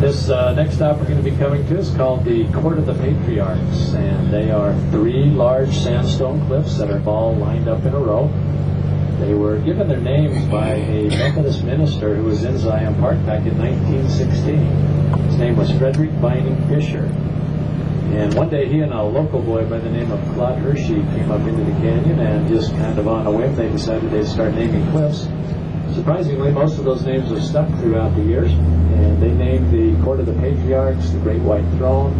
This next stop we're going to be coming to is called the Court of the Patriarchs, and they are 3 large sandstone cliffs that are all lined up in a row. They were given their names by a Methodist minister who was in Zion Park back in 1916. His name was Frederick Vining Fisher. And one day he and a local boy by the name of Claude Hershey came up into the canyon, and just kind of on a whim they decided they'd start naming cliffs. Surprisingly, most of those names have stuck throughout the years, and they named the Court of the Patriarchs, the Great White Throne,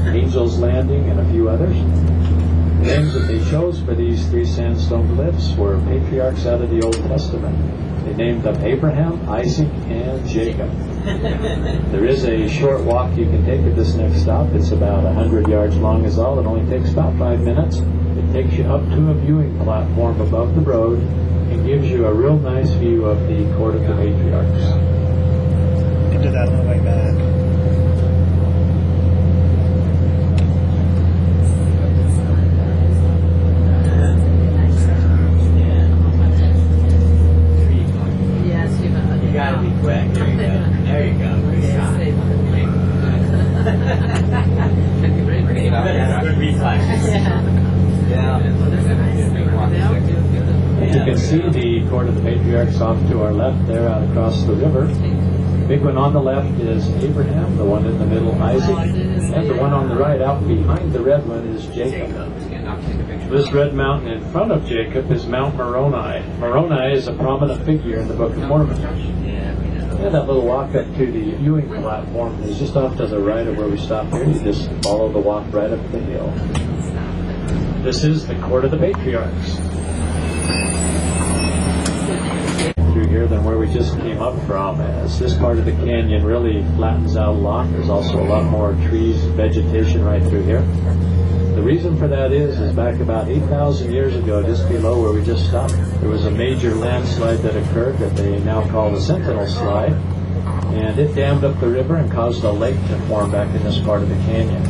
Angel's Landing, and a few others. The names that they chose for these 3 sandstone cliffs were patriarchs out of the Old Testament. They named them Abraham, Isaac, and Jacob. There is a short walk you can take at this next stop. It's about 100 yards long is all. It only takes about 5 minutes. It takes you up to a viewing platform above the road and gives you a real nice view of the Court of the Patriarchs. You can do that on the way back. You gotta be quick. There you go. There you go. Good shot. Good reflex. You can see the Court of the Patriarchs off to our left there out across the river. The big one on the left is Abraham, the one in the middle Isaac, and the one on the right out behind the red one is Jacob. This red mountain in front of Jacob is Mount Moroni. Moroni is a prominent figure in the Book of Mormon. And that little walk up to the viewing platform is just off to the right of where we stopped here. You just follow the walk right up the hill. This is the Court of the Patriarchs. Through here than where we just came up from, as this part of the canyon really flattens out a lot. There's also a lot more trees, vegetation right through here. The reason for that is back about 8,000 years ago, just below where we just stopped, there was a major landslide that occurred that they now call the Sentinel Slide, and it dammed up the river and caused a lake to form back in this part of the canyon.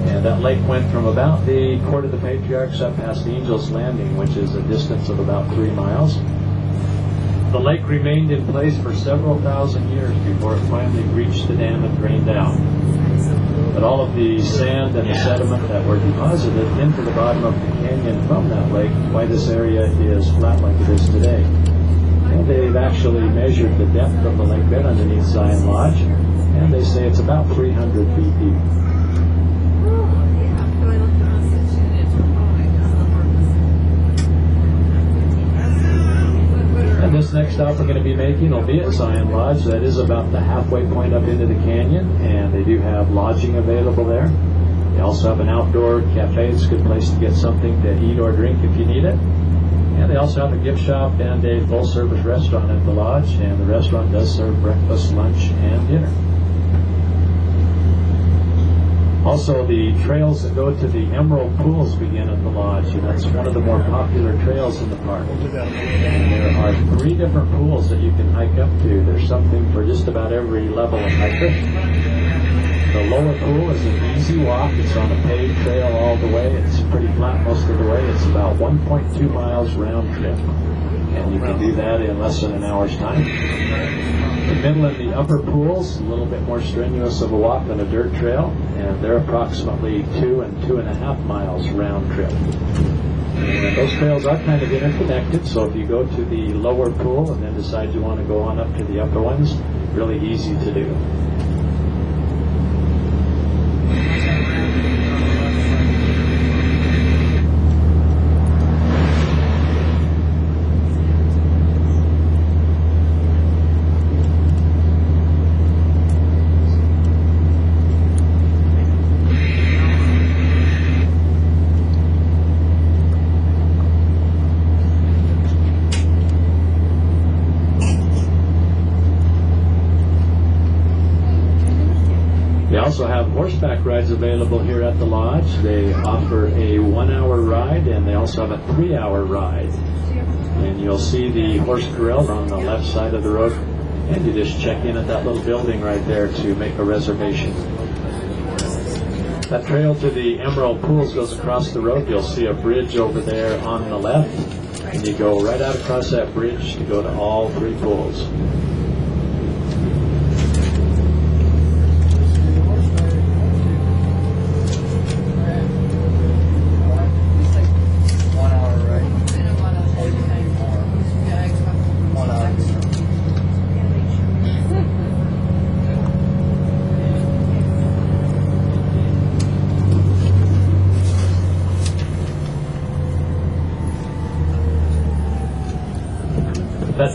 And that lake went from about the Court of the Patriarchs up past the Angel's Landing, which is a distance of about 3 miles. The lake remained in place for several thousand years before it finally reached the dam and drained out. But all of the sand and the sediment that were deposited into the bottom of the canyon from that lake, why this area is flat like it is today. And they've actually measured the depth of the lake bed underneath Zion Lodge, and they say it's about 300 feet deep. And this next stop we're going to be making will be at Zion Lodge. That is about the halfway point up into the canyon, and they do have lodging available there. They also have an outdoor cafe. It's a good place to get something to eat or drink if you need it. And they also have a gift shop and a full-service restaurant at the lodge, and the restaurant does serve breakfast, lunch, and dinner. Also, the trails that go to the Emerald Pools begin at the lodge, and that's one of the more popular trails in the park. And there are 3 different pools that you can hike up to. There's something for just about every level of hiker. The lower pool is an easy walk. It's on a paved trail all the way. It's pretty flat most of the way. It's about 1.2 miles round trip, and you can do that in less than an hour's time. The middle and the upper pools, a little bit more strenuous of a walk than a dirt trail, and they're approximately 2 and 2.5 miles round trip. And those trails are kind of interconnected, so if you go to the lower pool and then decide you want to go on up to the upper ones, really easy to do. They also have horseback rides available here at the lodge. They offer a 1-hour ride, and they also have a 3-hour ride. And you'll see the horse corral on the left side of the road, and you just check in at that little building right there to make a reservation. That trail to the Emerald Pools goes across the road. You'll see a bridge over there on the left, and you go right out across that bridge to go to all 3 pools.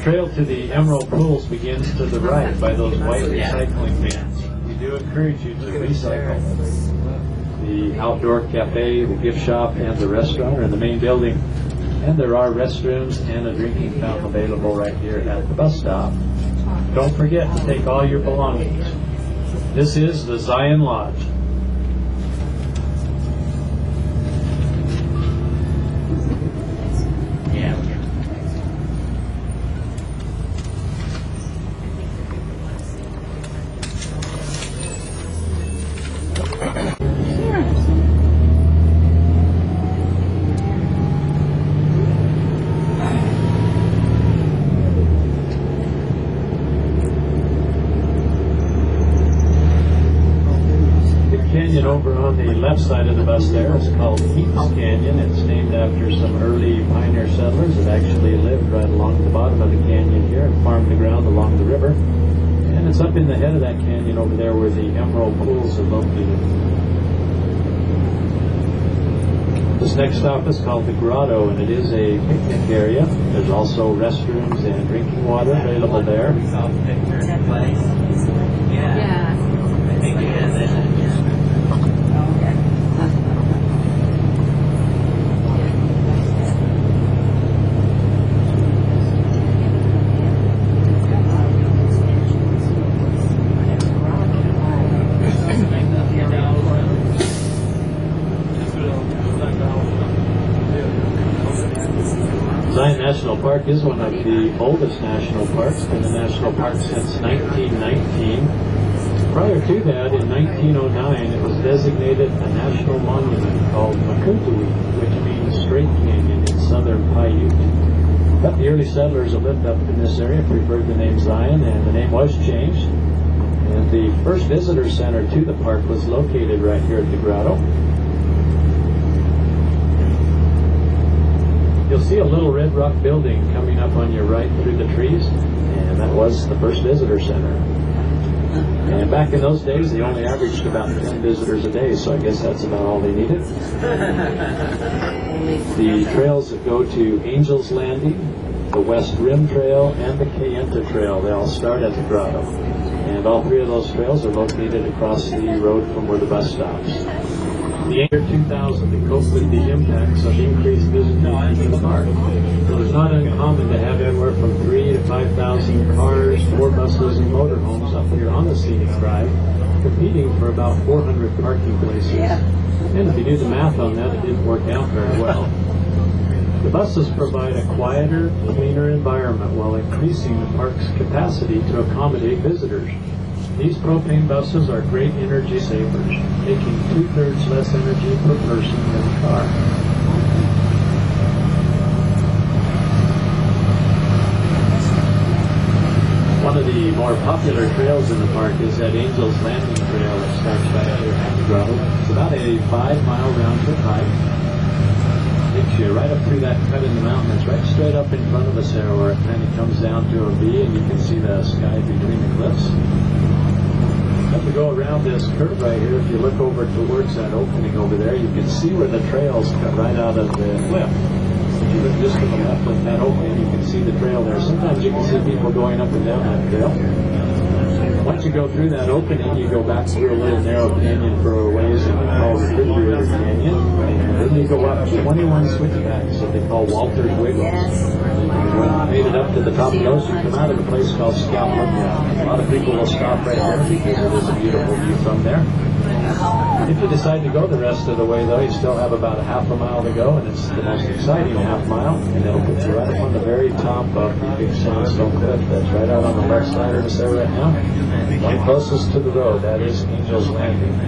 trail to the Emerald Pools begins to the right by those white recycling bins. We do encourage you to recycle. The outdoor cafe, the gift shop, and the restaurant are in the main building. And there are restrooms and a drinking fountain available right here at the bus stop. Don't forget to take all your belongings. This is the Zion Lodge. Yeah. Canyon over on the left side of the bus there is called Heaps Canyon. It's named after some early pioneer settlers that actually lived right along the bottom of the canyon here and farmed the ground along the river. And it's up in the head of that canyon over there where the Emerald Pools are located. This next stop is called the Grotto, and it is a picnic area. There's also restrooms and drinking water available there. We saw the picture of the place. Yeah. I think it is. Zion National Park is one of the oldest national parks. Been a national park since 1919. Prior to that, in 1909, it was designated a national monument called Makuntui, which means Straight Canyon in southern Paiute. But the early settlers that lived up in this area preferred the name Zion, and the name was changed. And the first visitor center to the park was located right here at the Grotto. You'll see a little red rock building coming up on your right through the trees, and that was the first visitor center. And back in those days, they only averaged about 10 visitors a day, so I guess that's about all they needed. The trails that go to Angel's Landing, the West Rim Trail, and the Kayenta Trail, they all start at the Grotto. And all three of those trails are located across the road from where the bus stops. The year 2000 to cope with the impacts of increased visitation to the park. So it's not uncommon to have anywhere from 3,000 to 5,000 cars, 4 buses, and motorhomes up here on the scenic drive, competing for about 400 parking places. And if you do the math on that, it didn't work out very well. The buses provide a quieter, cleaner environment while increasing the park's capacity to accommodate visitors. These propane buses are great energy savers, taking 2/3 less energy per person than a car. One of the more popular trails in the park is that Angel's Landing Trail that starts right here at the Grotto. It's about a 5-mile round-trip hike. Takes you right up through that cut in the mountain. It's right straight up in front of us there where it kind of comes down to a V and you can see the sky between the cliffs. As we go around this curve right here, if you look over towards that opening over there, you can see where the trails cut right out of the cliff. If you look just to the left of that opening, you can see the trail there. Sometimes you can see people going up and down that trail. Once you go through that opening, you go back through a little narrow canyon for a ways that we call Refrigerator Canyon. And then you go up 21 switchbacks that they call Walter's Wiggles. When you made it up to the top of those, you come out of a place called Scout Lookout. A lot of people will stop right there because it is a beautiful view from there. If you decide to go the rest of the way, though, you still have about a half a mile to go, and it's the most exciting half mile, and it'll put you right up on the very top of the big sandstone cliff that's right out on the left side of us there right now. One closest to the road, that is Angel's Landing.